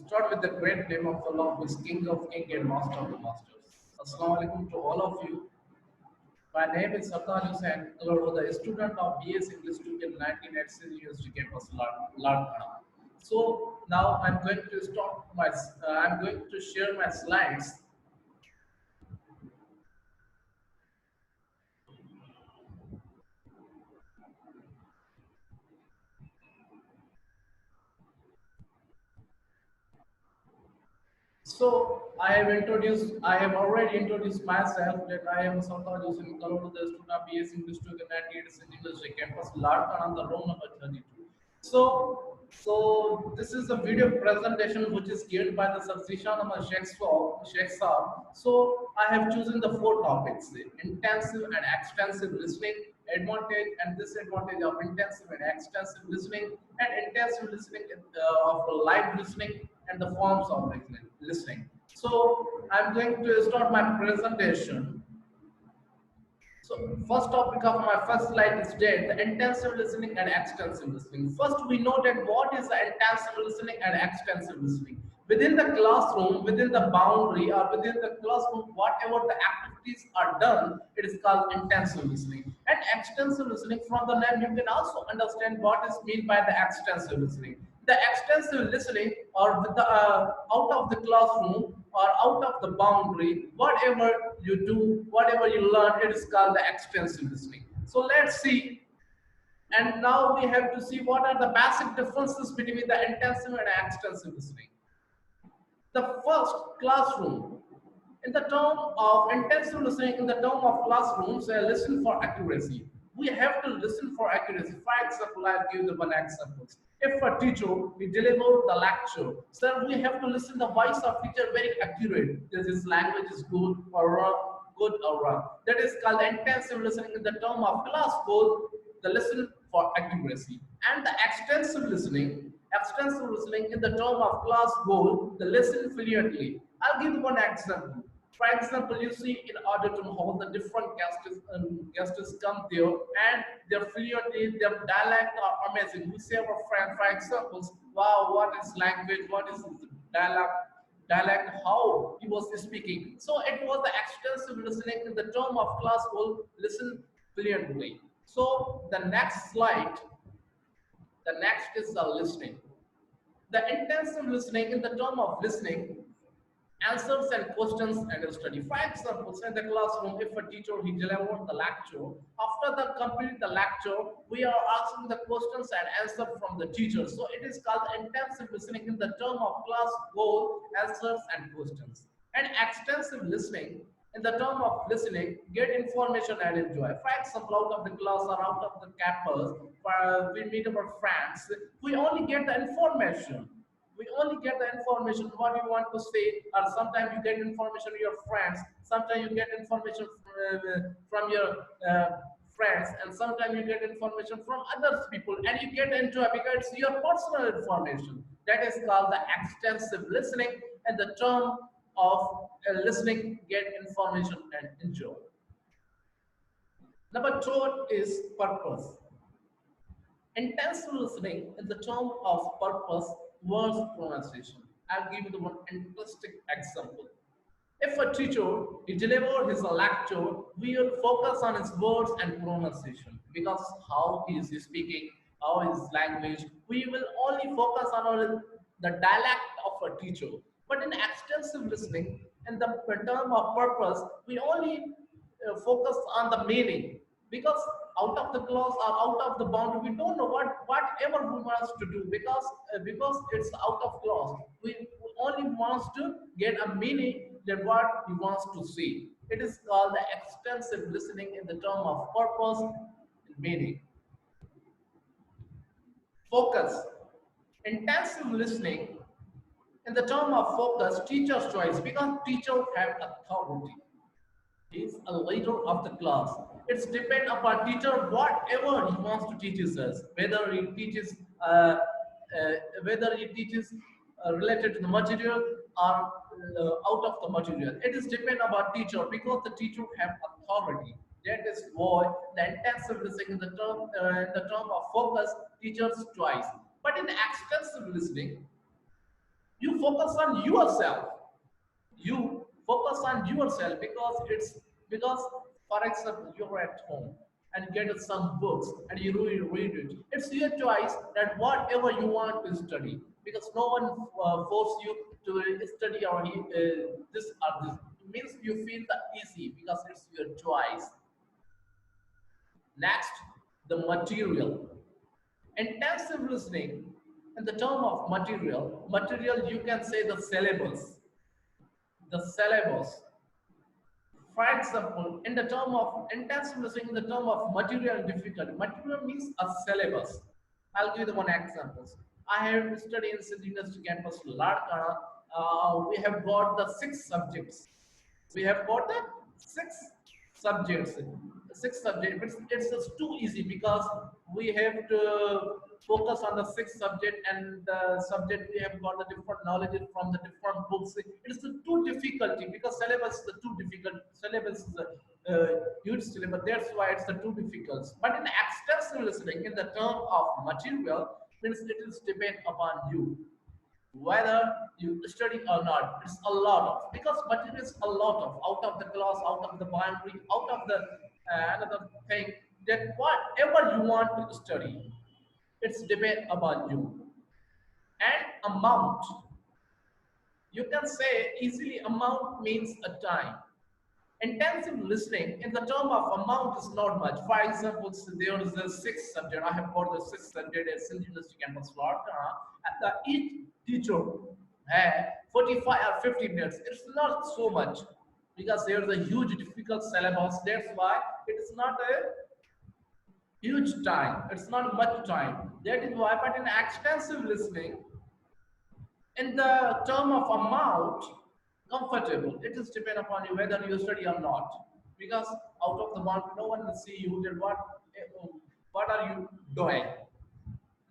start with the great name of Allah, who is King of Kings and Master of the Masters. Assalamu alaikum to all of you. My name is Sartaj Hussain, the student of BS English 2 in 1986 University campus, Lardhana. So now I'm going to I'm going to share my slides. So I have already introduced myself that I am Sartaj Hussain, the student of BS English 2 in 1986 University campus, Lardhana, the room number 32. So this is a video presentation which is given by the Substation of Sheikh Saab. So I have chosen the four topics: intensive and extensive listening, advantage and disadvantage of intensive and extensive listening, and intensive listening of live listening, and the forms of listening. So I'm going to start my presentation. So first topic of my first slide is the intensive listening and extensive listening. First, we know that what is the intensive listening and extensive listening. Within the classroom, within the boundary or within the classroom, whatever the activities are done, it is called intensive listening. And extensive listening, from the name you can also understand what is meant by the extensive listening. The extensive listening or out of the classroom or out of the boundary, whatever you do, whatever you learn, it is called the extensive listening. So let's see. And now we have to see what are the basic differences between the intensive and extensive listening. The first, classroom. In the term of intensive listening, in the term of classrooms, listen for accuracy. We have to listen for accuracy. For example, I'll give you one example. If a teacher we deliver the lecture, sir, we have to listen the voice of teacher very accurate. Does his language is good or wrong, good or wrong. That is called intensive listening. In the term of class code, the listen for accuracy. And the extensive listening in the term of class goal, the listen fluently. I'll give one example. For example, you see in auditorium hall, the different guests come there and their fluently, their dialect are amazing. We say our friend, for example, wow, what is language, what is dialect, how he was speaking. So it was the extensive listening in the term of class goal, listen fluently. So the next slide, the next is the listening. The intensive listening in the term of listening, answers and questions and study. For example, in the classroom, if a teacher he delivered the lecture, after the complete the lecture, we are asking the questions and answer from the teacher. So it is called intensive listening in the term of class goal, answers and questions. And extensive listening in the term of listening, get information and enjoy. For example, out of the class or out of the campus, we meet our friends, we only get the information. We only get the information what you want to say, or sometimes you get information from your friends, sometimes you get information from your friends, and sometimes you get information from other people, and you get into it because it's your personal information. That is called the extensive listening, and the term of listening, get information and enjoy. Number two is purpose. Intensive listening in the term of purpose, words pronunciation. I'll give you one interesting example. If a teacher he deliver his lecture, we will focus on his words and pronunciation because how he is speaking, how his language. We will only focus on the dialect of a teacher. But in extensive listening, in the term of purpose, we only focus on the meaning because out of the clause or out of the boundary, we don't know whatever we want to do because it's out of clause. We only wants to get a meaning that what he wants to see. It is called the extensive listening in the term of purpose and meaning. Focus. Intensive listening in the term of focus, teacher's choice, because teachers have authority. He is a leader of the class. It's depend upon teacher whatever he wants to teach us, whether he teaches related to the material or out of the material. It is depend upon teacher because the teacher have authority. That is why the intensive listening in the term of focus, teacher's choice. But in extensive listening, You focus on yourself. You focus on yourself because it's because, for example, you're at home and get some books and you read it. It's your choice that whatever you want to study, because no one force you to study or this or this. It means you feel the easy because it's your choice. Next, the material. Intensive listening, in the term of material you can say the syllabus. The syllabus. For example, in the term of intensive listening, in the term of material difficulty, material means a syllabus. I'll give you the one examples. I have studied in City University campus, Larkana. We have got the six subjects. We have got the six subjects. Six subjects. It's just too easy because we have to focus on the sixth subject, and the subject we have got the different knowledge from the different books. It's too difficulty because syllabus is the too difficult. Syllabus is a huge syllabus. That's why it's the too difficult. But in extensive listening, in the term of material, means it is depend upon you whether you study or not. It's a lot of, because material is a lot of, out of the class, out of the boundary, out of the another thing, that whatever you want to study, it's depend upon you. And amount, you can say easily amount means a time. Intensive listening in the term of amount is not much. For example, there is a sixth subject. I have got the sixth subject at St. University campus, Florida, and each teacher had 45 or 50 minutes. It's not so much because there is a huge difficult syllabus. That's why it is not a huge time. It's not much time. That is why, but in extensive listening, in the term of amount, comfortable. It is depend upon you whether you study or not. Because out of the boundary, no one will see you that what are you doing.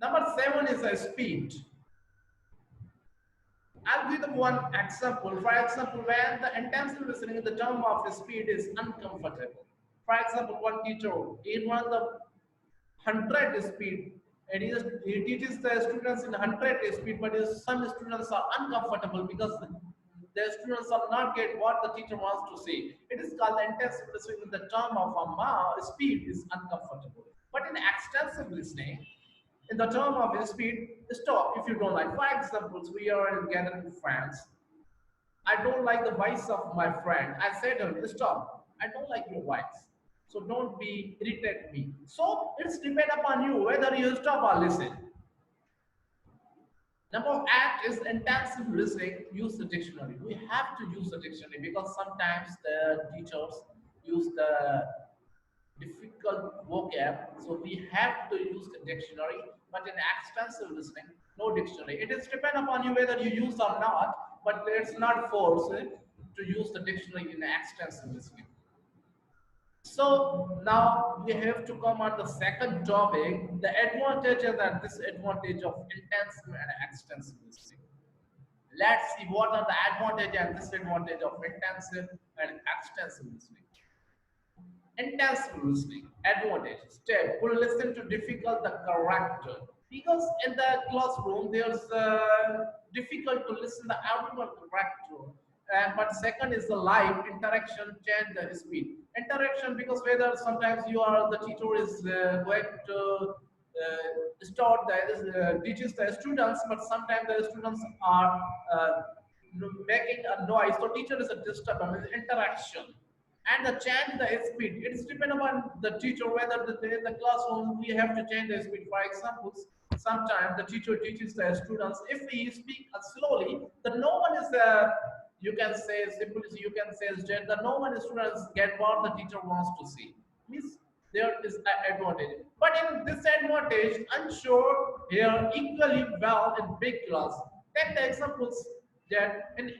Number seven is a speed. I'll give them one example. For example, when the intensive listening in the term of speed is uncomfortable. For example, one teacher in one of the 100 speed, and he teaches the students in 100 speed, but some students are uncomfortable because the students are not get what the teacher wants to say. It is called the intensive listening in the term of speed is uncomfortable. But in extensive listening, in the term of speed, stop if you don't like. For examples, we are in gathering with friends. I don't like the voice of my friend. I said to him, stop. I don't like your voice. So don't be irritate me. So it's depend upon you whether you stop or listen. Number eight is intensive listening. Use the dictionary. We have to use the dictionary because sometimes the teachers use the difficult vocab. So we have to use the dictionary. But in extensive listening, no dictionary. It is depend upon you whether you use or not. But it's not forced to use the dictionary in extensive listening. So now we have to come on the second topic, the advantages and disadvantage of intensive and extensive listening. Let's see what are the advantage and disadvantage of intensive and extensive listening. Intensive listening, advantage. Step, we listen to difficult the character. Because in the classroom, there's difficult to listen to everyone character. But second is the live interaction change the speed. Interaction because whether sometimes you are the teacher is going to start the teaches the students, but sometimes the students are making a noise. So teacher is a disturbance, interaction and the change the speed. It is depend upon the teacher whether in the classroom we have to change the speed. For example, sometimes the teacher teaches the students if he speak slowly, then no one is you can say simply you can say that no one students get what the teacher wants to see. Means there is an advantage. But in disadvantage, unsure here equally well in big class. Take the examples that in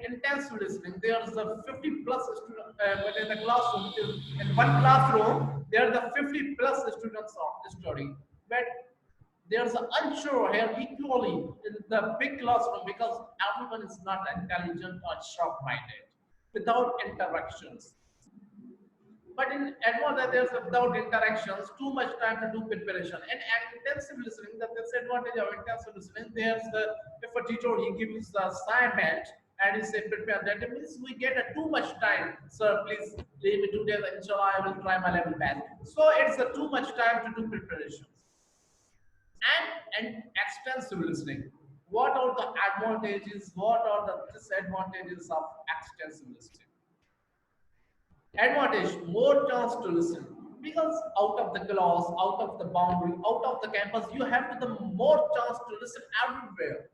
intensive listening, there's a 50 plus student, but in the classroom, in one classroom, there are the 50 plus students are studying. But there's an unsure here equally in the big classroom because everyone is not intelligent or sharp-minded without interactions. But in advantage, there's without interactions, too much time to do preparation. And intensive listening, the disadvantage of intensive listening, there's the if a teacher he gives the assignment and he say prepare, that means we get a too much time. Sir, please leave me today, inshallah, I will try my level best. So it's a too much time to do preparations. And extensive listening. What are the advantages? What are the disadvantages of extensive listening? Advantage, more chance to listen, because out of the class, out of the boundary, out of the campus, you have the more chance to listen everywhere,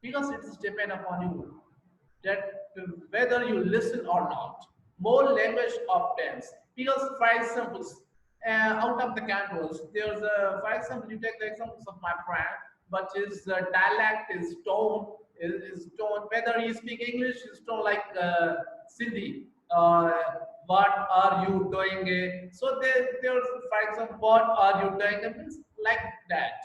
because it is depend upon you that whether you listen or not. More language obtains, because for example, out of the campus, there's a, for example, you take the examples of my friend, but his dialect, his tone, is tone, whether he speak English, his tone like Sindhi. Uh, what are you doing? So there's, for example, what are you doing? It means like that.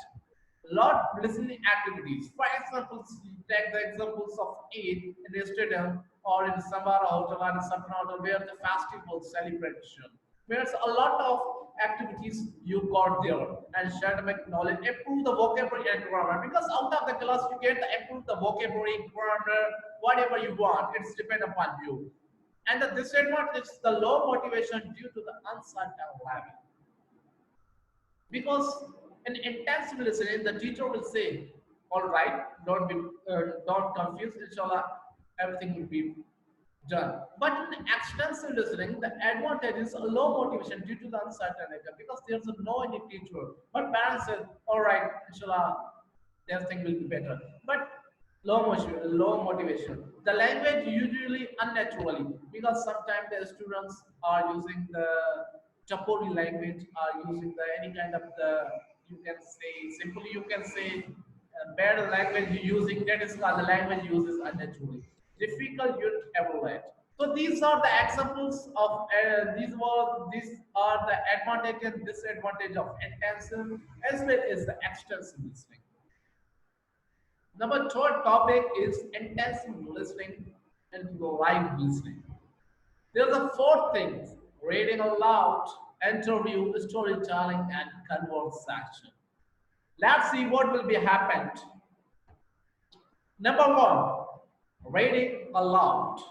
Lot listening activities. For example, take the examples of Eid in a stadium or in Samara Hotel and Sapna Hotel where the festival celebration. There's a lot of activities you got there and share the knowledge, improve the vocabulary and grammar. Because out of the class you get to improve the vocabulary, grammar, whatever you want. It's depend upon you. And the disadvantage is the low motivation due to the uncertain level. Because in intensive listening, the teacher will say, "All right, don't confuse. Inshallah, everything will be done." But in extensive listening, the advantage is a low motivation due to the uncertainty, because there's no any teacher. But parents say, "All right, Inshallah, everything will be better." But low motivation. The language usually unnaturally, because sometimes the students are using the Chapoli language, are using the any kind of the, you can say simply, you can say bad language using, that is called the language uses unnaturally. Difficult yet evaluate. So these are the examples of these are the advantage and disadvantage of intensive as well as the extensive listening. Number third topic is intensive listening and live listening. There's a fourth thing: reading aloud, interview, storytelling, and conversation. Let's see what will be happened. Number one, reading aloud.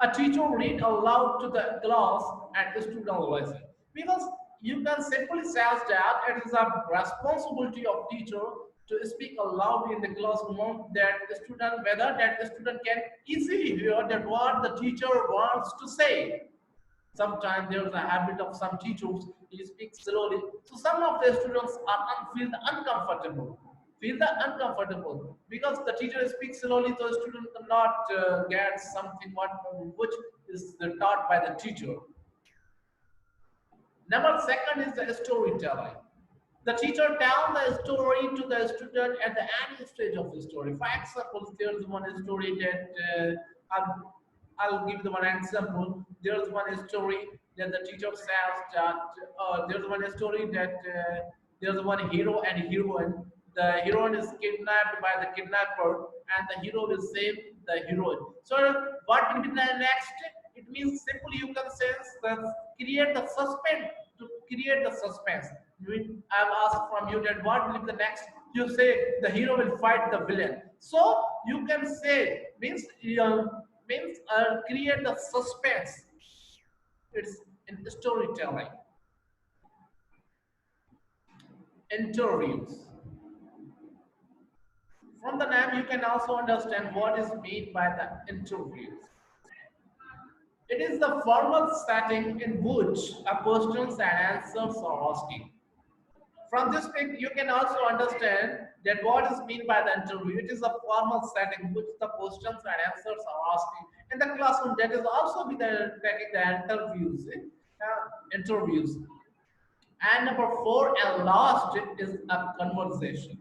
A teacher read aloud to the class and the student listen. Because you can simply say that it is a responsibility of teacher to speak aloud in the classroom, that the student, whether that the student can easily hear that what the teacher wants to say. Sometimes there is a habit of some teachers, he speaks slowly. So some of the students are feel uncomfortable. Feel the uncomfortable because the teacher speaks slowly, so the student cannot get something what which is taught by the teacher. Number second is the storytelling. The teacher tells the story to the student at the any stage of the story. For example, there's one story that I'll give the one example. There's one story that the teacher says that there's one story that there's one hero and heroine. The heroine is kidnapped by the kidnapper, and the hero will save the heroine. So what will be the next? It means simply you can sense that create the suspense, to create the suspense. I've asked from you that what will be the next. You say the hero will fight the villain. So you can say means create the suspense. It's in storytelling. Interviews. From the name, you can also understand what is meant by the interviews. It is the formal setting in which a questions and answers are asking. From this pic, you can also understand that what is meant by the interview. It is a formal setting in which the questions and answers are asking. In the classroom, that is also be the taking the interviews. Interviews. And number four and last is a conversation.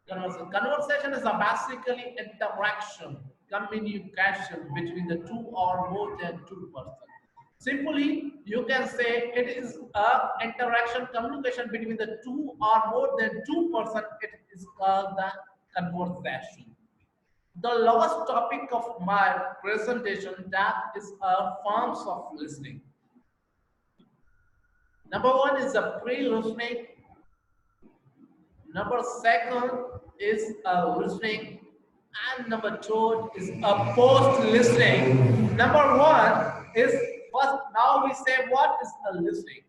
Conversation is a basically interaction, communication between the two or more than two persons. Simply, you can say it is a interaction, communication between the two or more than two persons. It is called the conversation. The last topic of my presentation, that is forms of listening. Number one is a pre-listening. Number second is listening, and number two is a post listening. Number one is first. Now we say what is a listening.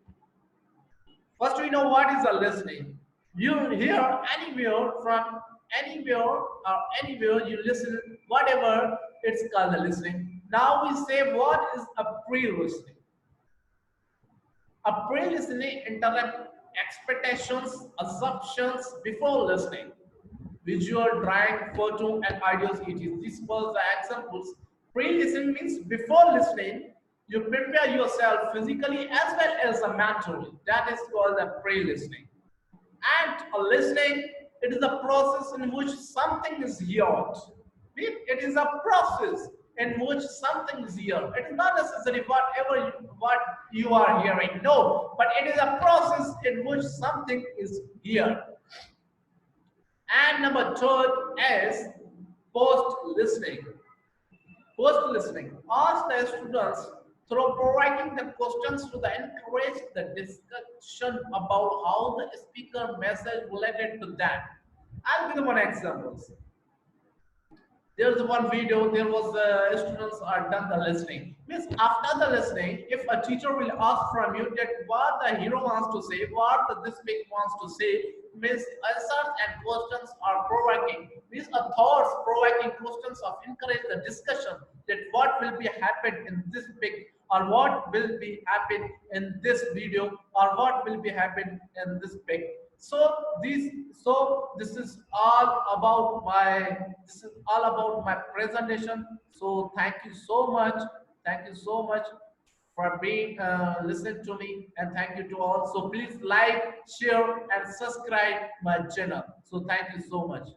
First, we know what is a listening. You hear anywhere from anywhere or anywhere you listen, whatever it's called a listening. Now we say what is a pre-listening. A pre-listening interrupt expectations, assumptions before listening. Visual, drawing, photo, and audios. It is. These were the examples. Pre-listening means before listening, you prepare yourself physically as well as mentally. That is called the pre-listening. And a listening, it is a process in which something is heard. It is a process in which something is heard. It is not necessarily what you are hearing. No, but it is a process in which something is heard. And number third is post listening. Post listening asks the students through providing the questions to the encourage the discussion about how the speaker message related to that. I'll give them one examples. There's one video, there was students are done the listening. Means after the listening, if a teacher will ask from you that what the hero wants to say, what this big wants to say, means answers and questions are provoking. These are thoughts provoking questions of encourage the discussion that what will be happen in this big, or what will be happen in this video, or what will be happen in this big. So this is all about my presentation. So thank you so much. Thank you so much for being listening to me, and thank you to all. So please like, share, and subscribe my channel. So thank you so much.